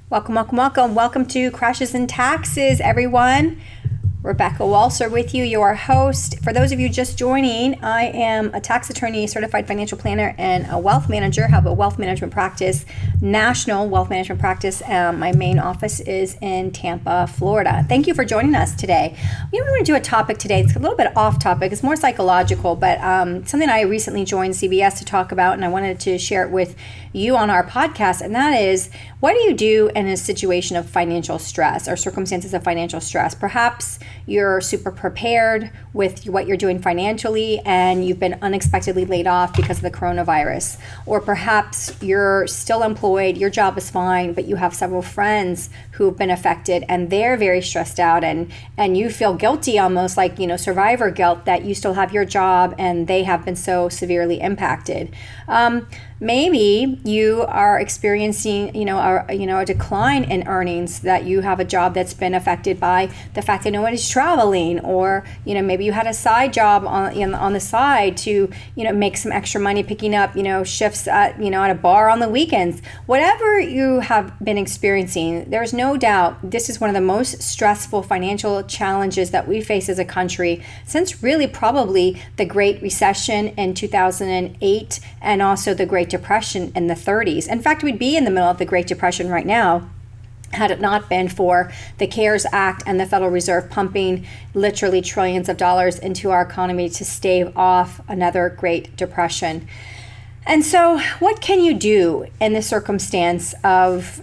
Welcome, welcome, welcome. Welcome to Crashes and Taxes, everyone. Rebecca Walser with you, your host. For those of you just joining, I am a tax attorney, certified financial planner, and a wealth manager. I have a wealth management practice, national wealth management practice. My main office is in Tampa, Florida. Thank you for joining us today. We want to do a topic today. It's a little bit off topic. It's more psychological, but something I recently joined CBS to talk about, and I wanted to share it with you on our podcast, and that is, what do you do in a situation of financial stress or circumstances of financial stress? Perhaps you're super prepared with what you're doing financially and you've been unexpectedly laid off because of the coronavirus. Or perhaps you're still employed, your job is fine, but you have several friends who've been affected and they're very stressed out, and you feel guilty, almost like, survivor guilt, that you still have your job and they have been so severely impacted. Maybe you are experiencing, a decline in earnings, that you have a job that's been affected by the fact that nobody's traveling, or, maybe you had a side job on the side to, make some extra money picking up, shifts at a bar on the weekends. Whatever you have been experiencing, there's no doubt this is one of the most stressful financial challenges that we face as a country since really probably the Great Recession in 2008 and also the Great Depression in the 30s. In fact, we'd be in the middle of the Great Depression right now had it not been for the CARES Act and the Federal Reserve pumping literally trillions of dollars into our economy to stave off another Great Depression. And so what can you do in the circumstance of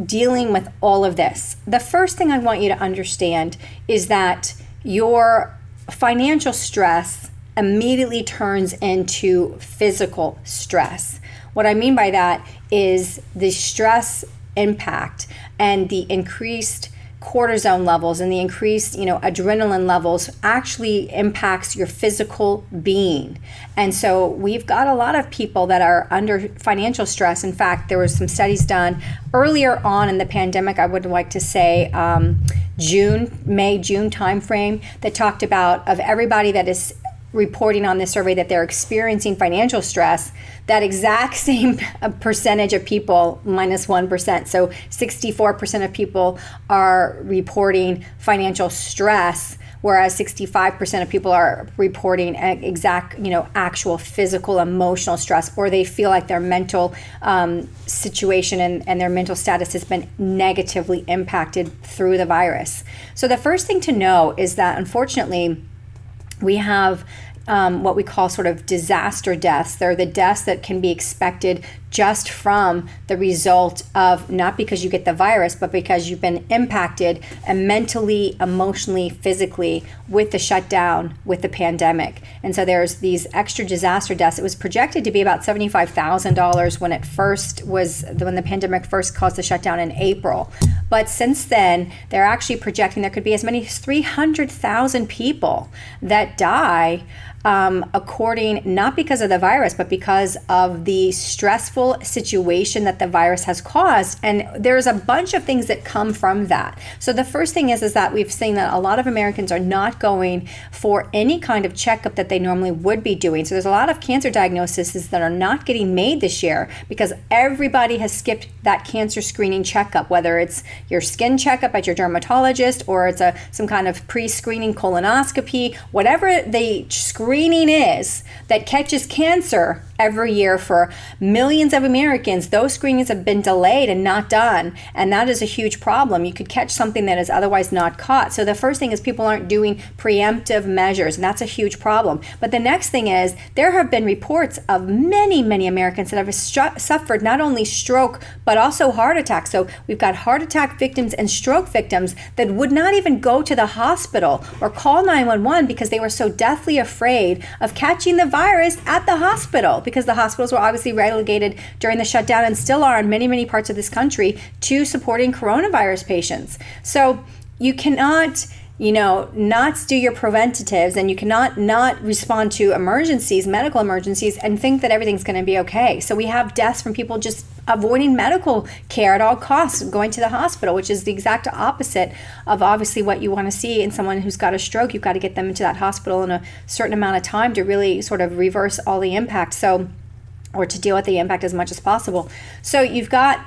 dealing with all of this? The first thing I want you to understand is that your financial stress immediately turns into physical stress. What I mean by that is the stress impact and the increased cortisone levels and the increased, adrenaline levels actually impacts your physical being. And so we've got a lot of people that are under financial stress. In fact, there was some studies done earlier on in the pandemic, I would like to say May, June timeframe, that talked about, of everybody that is reporting on this survey that they're experiencing financial stress, that exact same percentage of people, minus 1%. So 64% of people are reporting financial stress, whereas 65% of people are reporting exact, actual physical, emotional stress, or they feel like their mental situation and their mental status has been negatively impacted through the virus. So the first thing to know is that, unfortunately, we have what we call sort of disaster deaths. They're the deaths that can be expected just from the result of, not because you get the virus, but because you've been impacted mentally, emotionally, physically with the shutdown, with the pandemic. And so there's these extra disaster deaths. It was projected to be about $75,000 when the pandemic first caused the shutdown in April. But since then, they're actually projecting there could be as many as 300,000 people that die, not because of the virus, but because of the stressful situation that the virus has caused. And there's a bunch of things that come from that. So the first thing is that we've seen that a lot of Americans are not going for any kind of checkup that they normally would be doing. So there's a lot of cancer diagnoses that are not getting made this year because everybody has skipped that cancer screening checkup, whether it's your skin checkup at your dermatologist or it's some kind of pre-screening colonoscopy, whatever the screening is that catches cancer every year for millions of Americans. Those screenings have been delayed and not done, and that is a huge problem. You could catch something that is otherwise not caught. So the first thing is people aren't doing preemptive measures, and that's a huge problem. But the next thing is there have been reports of many, many Americans that have suffered not only stroke, but also heart attacks. So we've got heart attack victims and stroke victims that would not even go to the hospital or call 911 because they were so deathly afraid of catching the virus at the hospital, because the hospitals were obviously relegated during the shutdown and still are in many, many parts of this country to supporting coronavirus patients. So you cannot, not do your preventatives, and you cannot not respond to emergencies, medical emergencies, and think that everything's going to be okay. So we have deaths from people just avoiding medical care at all costs, going to the hospital, which is the exact opposite of obviously what you want to see in someone who's got a stroke. You've got to get them into that hospital in a certain amount of time to really sort of reverse all the impact. Or to deal with the impact as much as possible. So you've got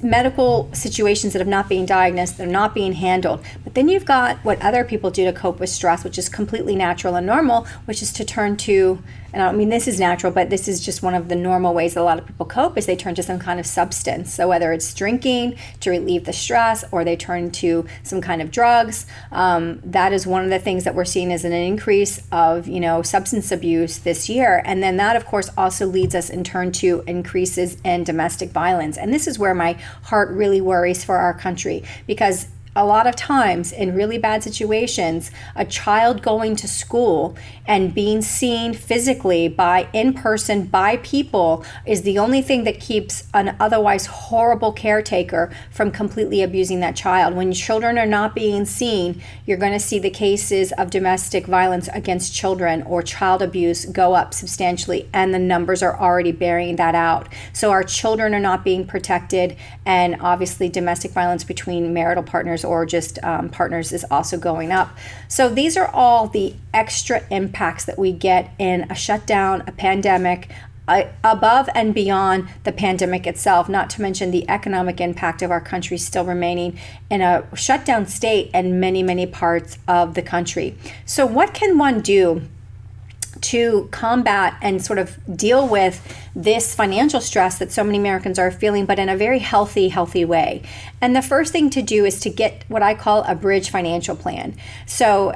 medical situations that are not being diagnosed, they're not being handled. But then you've got what other people do to cope with stress, which is completely natural and normal, which is to turn to, and I don't mean this is natural, but this is just one of the normal ways that a lot of people cope, is they turn to some kind of substance. So whether it's drinking to relieve the stress, or they turn to some kind of drugs, that is one of the things that we're seeing as an increase of, substance abuse this year. And then that, of course, also leads us in turn to increases in domestic violence. And this is where my heart really worries for our country, because a lot of times in really bad situations, a child going to school and being seen physically in person by people is the only thing that keeps an otherwise horrible caretaker from completely abusing that child. When children are not being seen, you're going to see the cases of domestic violence against children or child abuse go up substantially, and the numbers are already bearing that out. So our children are not being protected, and obviously domestic violence between marital partners or just partners is also going up. So these are all the extra impacts that we get in a shutdown, a pandemic, above and beyond the pandemic itself, not to mention the economic impact of our country still remaining in a shutdown state in many, many parts of the country. So what can one do to combat and sort of deal with this financial stress that so many Americans are feeling, but in a very healthy way? And the first thing to do is to get what I call a bridge financial plan. So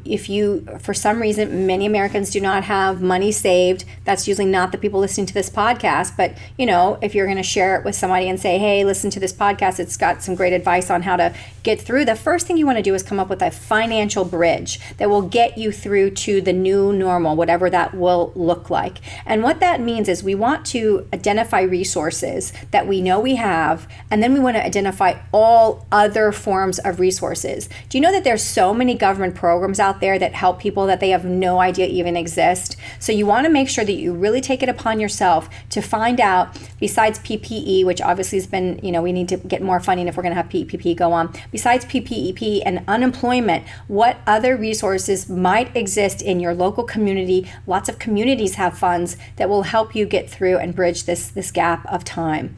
if you, for some reason, many Americans do not have money saved, that's usually not the people listening to this podcast, but if you're going to share it with somebody and say, hey, listen to this podcast, it's got some great advice on how to get through, the first thing you want to do is come up with a financial bridge that will get you through to the new normal, whatever that will look like. And what that means is we want to identify resources that we know we have, and then we want to identify all other forms of resources. Do you know that there's so many government programs out there that help people that they have no idea even exist? So you want to make sure that you really take it upon yourself to find out, besides PPE, which obviously has been, we need to get more funding if we're going to have PPP go on. Besides PPEP and unemployment, what other resources might exist in your local community? Lots of communities have funds that will help you get through and bridge this gap of time.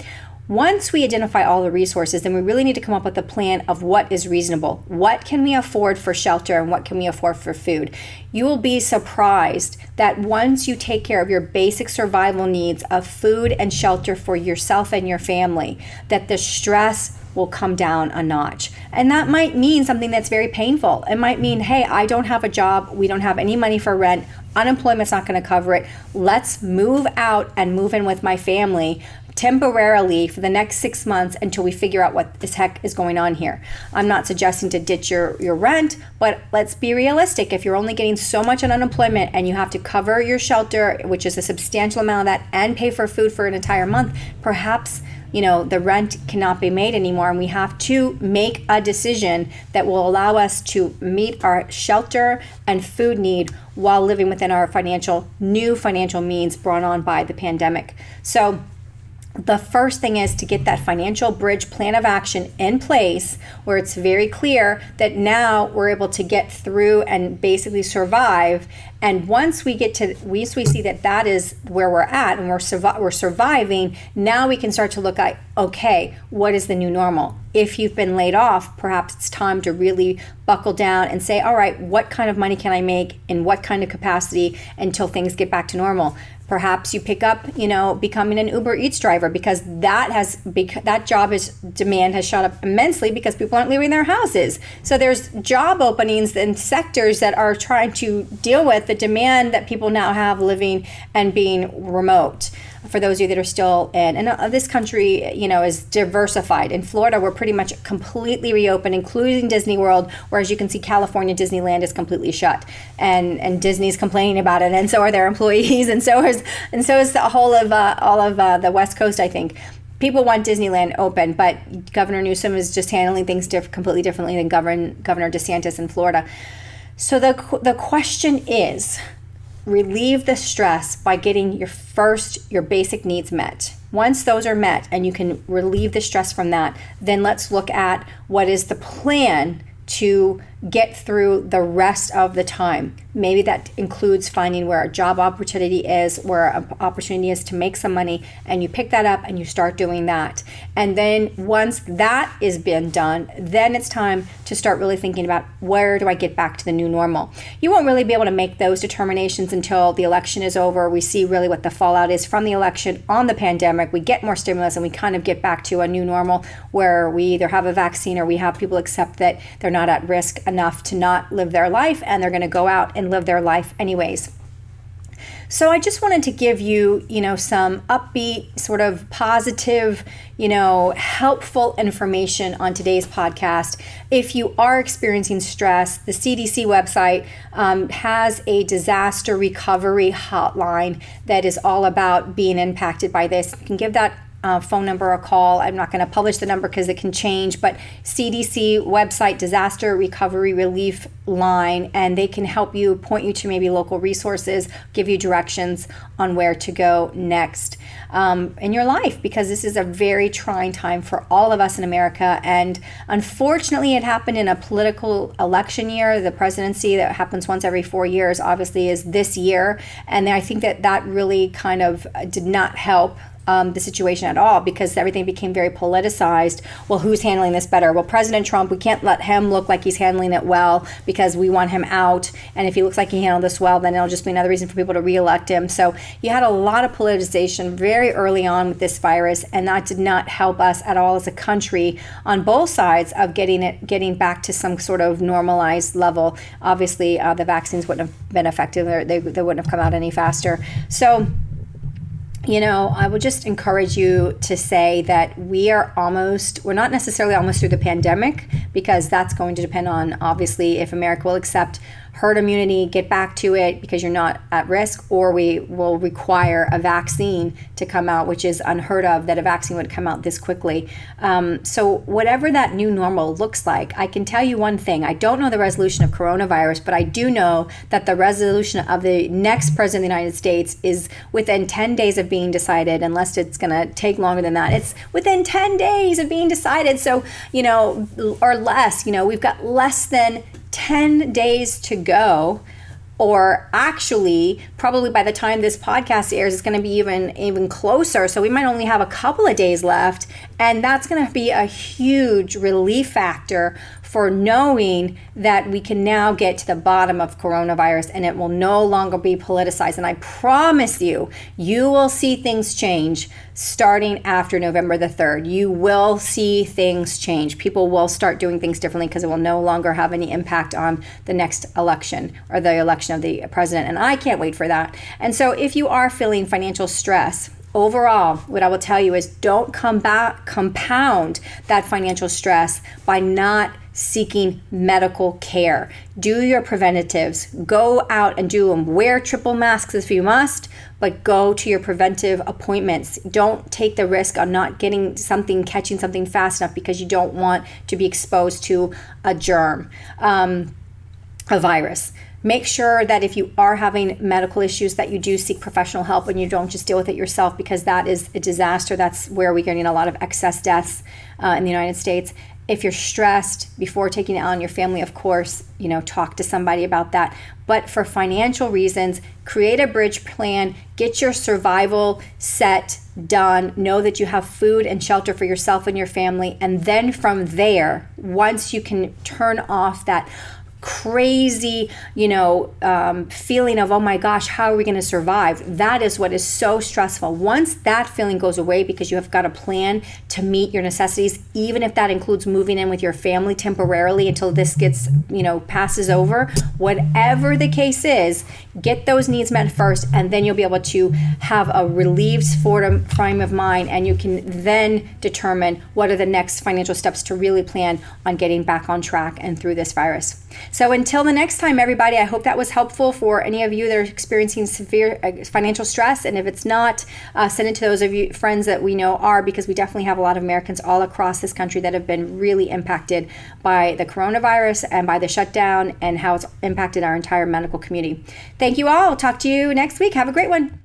Once we identify all the resources, then we really need to come up with a plan of what is reasonable. What can we afford for shelter and what can we afford for food? You will be surprised that once you take care of your basic survival needs of food and shelter for yourself and your family, that the stress will come down a notch. And that might mean something that's very painful. It might mean, hey, I don't have a job, we don't have any money for rent, unemployment's not going to cover it. Let's move out and move in with my family temporarily for the next 6 months until we figure out what this heck is going on here. I'm not suggesting to ditch your rent, but let's be realistic. If you're only getting so much on unemployment and you have to cover your shelter, which is a substantial amount of that, and pay for food for an entire month, perhaps the rent cannot be made anymore, and we have to make a decision that will allow us to meet our shelter and food need while living within our new financial means brought on by the pandemic. So the first thing is to get that financial bridge plan of action in place where it's very clear that now we're able to get through and basically survive. And once we see that is where we're at and we're surviving, now we can start to look at, okay, what is the new normal? If you've been laid off, perhaps it's time to really buckle down and say, all right, what kind of money can I make in what kind of capacity until things get back to normal? Perhaps you pick up, becoming an Uber Eats driver, because that demand has shot up immensely because people aren't leaving their houses. So there's job openings in sectors that are trying to deal with the demand that people now have living and being remote. For those of you that are still in, and this country, is diversified. In Florida, we're pretty much completely reopened, including Disney World, whereas you can see California Disneyland is completely shut, and Disney's complaining about it, and so are their employees, and so is the whole of all of the West Coast, I think. People want Disneyland open, but Governor Newsom is just handling things completely differently than Governor DeSantis in Florida. So the question is, relieve the stress by getting your basic needs met. Once those are met and you can relieve the stress from that, then let's look at what is the plan to get through the rest of the time. Maybe that includes finding where a job opportunity is, where an opportunity is to make some money, and you pick that up and you start doing that. And then once that is been done, then it's time to start really thinking about, where do I get back to the new normal? You won't really be able to make those determinations until the election is over. We see really what the fallout is from the election on the pandemic. We get more stimulus and we kind of get back to a new normal where we either have a vaccine or we have people accept that they're not at risk enough to not live their life, and they're going to go out and live their life anyways. So I just wanted to give you, some upbeat, sort of positive, helpful information on today's podcast. If you are experiencing stress, the CDC website has a disaster recovery hotline that is all about being impacted by this. You can give that phone number a call. I'm not going to publish the number because it can change, but CDC website, disaster recovery relief line, and they can help you, point you to maybe local resources, give you directions on where to go next in your life, because this is a very trying time for all of us in America. And unfortunately, it happened in a political election year. The presidency that happens once every 4 years obviously is this year. And I think that really kind of did not help the situation at all, because everything became very politicized. Well, who's handling this better? Well, President Trump, we can't let him look like he's handling it well because we want him out. And if he looks like he handled this well, then it'll just be another reason for people to reelect him. So you had a lot of politicization very early on with this virus, and that did not help us at all as a country on both sides of getting back to some sort of normalized level. Obviously, the vaccines wouldn't have been effective. They wouldn't have come out any faster. So I would just encourage you to say that we're not necessarily almost through the pandemic, because that's going to depend on, obviously, if America will accept herd immunity, get back to it because you're not at risk, or we will require a vaccine to come out, which is unheard of that a vaccine would come out this quickly. So whatever that new normal looks like, I can tell you one thing. I don't know the resolution of coronavirus, but I do know that the resolution of the next president of the United States is within 10 days of being decided, unless it's going to take longer than that. It's within 10 days of being decided. So, or less, we've got less than 10 days to go, or actually probably by the time this podcast airs, it's going to be even closer. So we might only have a couple of days left, and that's going to be a huge relief factor for knowing that we can now get to the bottom of coronavirus and it will no longer be politicized. And I promise you, you will see things change starting after November the 3rd. You will see things change. People will start doing things differently because it will no longer have any impact on the next election or the election of the president. And I can't wait for that. And so if you are feeling financial stress, overall, what I will tell you is don't compound that financial stress by not seeking medical care. Do your preventatives. Go out and do them. Wear triple masks if you must, but go to your preventive appointments. Don't take the risk on not catching something fast enough because you don't want to be exposed to a germ, a virus. Make sure that if you are having medical issues that you do seek professional help and you don't just deal with it yourself, because that is a disaster. That's where we're getting a lot of excess deaths in the United States. If you're stressed, before taking it on your family, of course, talk to somebody about that. But for financial reasons, create a bridge plan, get your survival set done, know that you have food and shelter for yourself and your family. And then from there, once you can turn off that crazy, feeling of, oh my gosh, how are we going to survive? That is what is so stressful. Once that feeling goes away because you have got a plan to meet your necessities, even if that includes moving in with your family temporarily until this gets, passes over, whatever the case is, get those needs met first, and then you'll be able to have a relieved frame of mind, and you can then determine what are the next financial steps to really plan on getting back on track and through this virus. So until the next time, everybody, I hope that was helpful for any of you that are experiencing severe financial stress. And if it's not, send it to those of you friends that we know are, because we definitely have a lot of Americans all across this country that have been really impacted by the coronavirus and by the shutdown and how it's impacted our entire medical community. Thank you all. I'll talk to you next week. Have a great one.